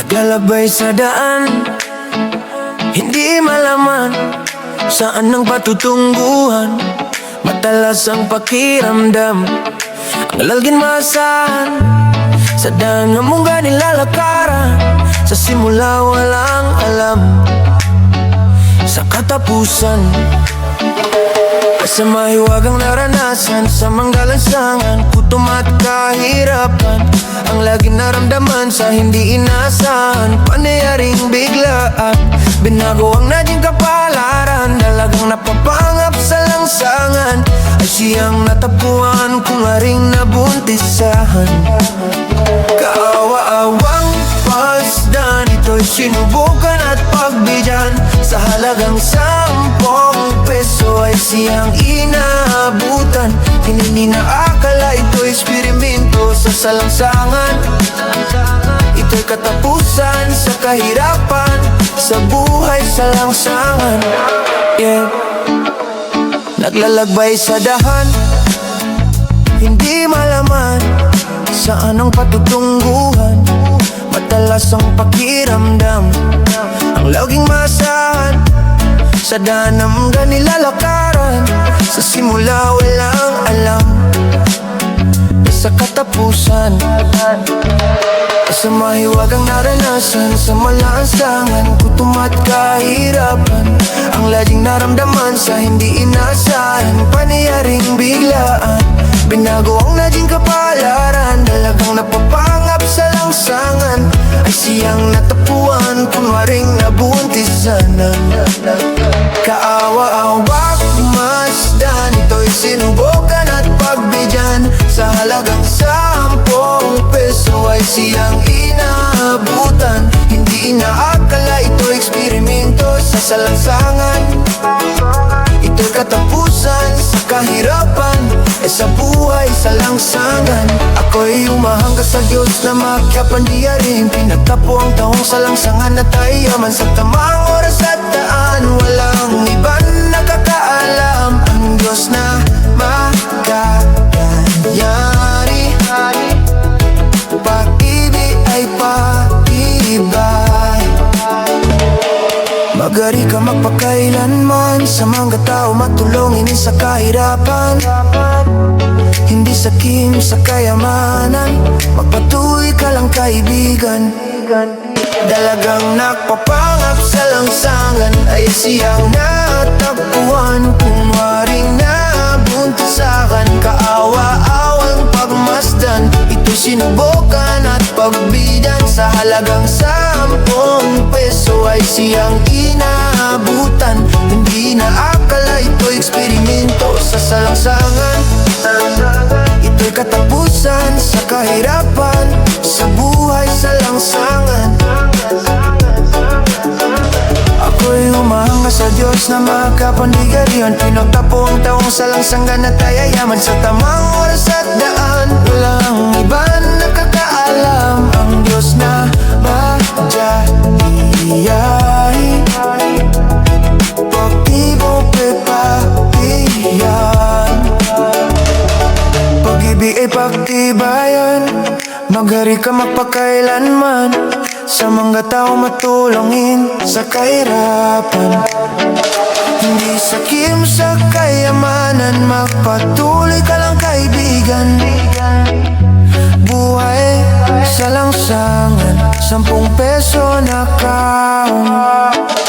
Naglalabay sa daan, hindi malaman saan ang patutungguhan. Matalas ang pakiramdam, ang lalgin maasahan. Sa daan na mong nilalakaran, sa simula walang alam, sa katapusan sa mahiwagang naranasan, sa manggalansangan, kutom at kahirapan, ang laging naramdaman sa hindi inasahan, panayaring biglaan. Binago ang naging kapalaran, dalagang napapangap sa langsangan, ay siyang natapuan kung aring nabuntisahan. Kaawa-awang pasdan, ito'y sinubukan at pagbigyan. Sa halagang 10 peso ay siyang inaabutan. Hindi na akala ito'y eksperimento sa salangsangan. Ito'y katapusan sa kahirapan, sa buhay sa langsangan. Yeah. Naglalagbay sa dahan, hindi malaman saan ang patutungguhan. Matalas ang pakiramdam, ang laging maasahan. Sa daan na mga nilalakaran, sa simula walang alam, sa katapusan sa mahiwagang naranasan, sa malansangan, kutom at kahirapan, ang laging naramdaman sa hindi inasahan, panayaring biglaan. Binago ang naging kapalaran, dalagang napapangap sa langsangan, ay siyang natapuan kung waring nabuntisanan. Kaawa-awak masdan, ito'y sinubukan at pagbigyan. Sa halagang 10 peso ay siyang inaabutan. Hindi inaakala ito'y eksperimento sa salangsangan. Ito'y katapusan sa kahirapan, sa buhay sa langsangan. Ako'y umahanga sa Diyos na makapandiyarin. Pinagtapo ang taong sa langsangan at ay yaman. Sa tamang oras at daan, walang ibang nakakaalam. Ang Diyos na makakayari, pag-ibig ay pag-ibig. Magari ka magpakailanman, sa mga tao matulungin sa kahirapan. Hindi sakim sa kayamanan, magpatuloy ka lang kaibigan. Dalagang nagpapangap sa langsangan, ay siyang natagpuan kung waring nabuntisahan. Kaawa-awang pagmasdan, ito'y sinubukan at pagbidan. Sa halagang 10 peso ay siyang inaabutan. Hindi na akala ito'y eksperimento sa salangsangan. Ito'y katapusan sa kahirapan, sa buhay sa langsangan. Ako'y umahanga sa Diyos na makapandigarihan. Pinagtapo ang taong sa langsangan at ay yaman. Sa tamang oras at daan, walang iba nakakaalam. Ang Diyos na magdaliyahin, pag-ibig pepahiyan, pag-ibig ay pagtibayan. Maghari ka magpakailanman, sa mga tao matulungin sa kahirapan. Hindi sakim sa kayamanan, magpatuloy ka lang kaibigan. Buhay sa langsangan, 10 peso na kaon.